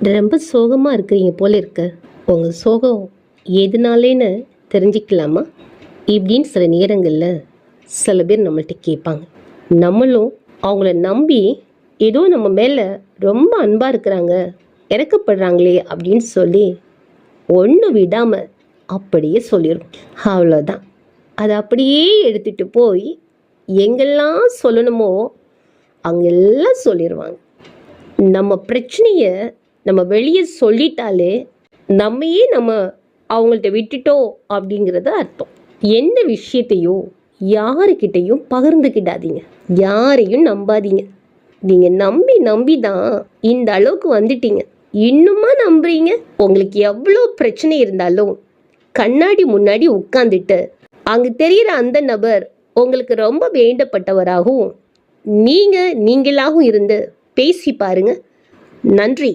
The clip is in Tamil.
ரொம்ப சோகமாக இருக்கிறீங்க போல இருக்கு. உங்கள் சோகம் எதுனாலேன்னு தெரிஞ்சுக்கலாமா இப்படின்னு சில நேரங்களில் சில பேர் நம்மள்கிட்ட கேட்பாங்க. நம்மளும் அவங்கள நம்பி ஏதோ நம்ம மேலே ரொம்ப அன்பாக இருக்கிறாங்க, இறக்கப்படுறாங்களே அப்படின்னு சொல்லி ஒன்றும் விடாமல் அப்படியே சொல்லிடும். அவ்வளோதான். அதை அப்படியே எடுத்துகிட்டு போய் எங்கெல்லாம் சொல்லணுமோ அங்கெல்லாம் சொல்லிடுவாங்க. நம்ம பிரச்சனையை நம்ம வெளியே சொல்லிட்டாலே நம்மையே நம்ம அவங்கள்ட்ட விட்டுட்டோம் அப்படிங்கிறது அர்த்தம். எந்த விஷயத்தையும் யாருக்கிட்டையும் பகிர்ந்துக்கிடாதீங்க, யாரையும் நம்பாதீங்க. நீங்கள் நம்பி நம்பி தான் இந்த அளவுக்கு வந்துட்டீங்க. இன்னுமா நம்புறீங்க? உங்களுக்கு எவ்வளோ பிரச்சனை இருந்தாலும் கண்ணாடி முன்னாடி உட்காந்துட்டு அங்கே தெரிகிற அந்த நபர் உங்களுக்கு ரொம்ப வேண்டப்பட்டவராகவும் நீங்களாகவும் இருந்து பேசி பாருங்க. நன்றி.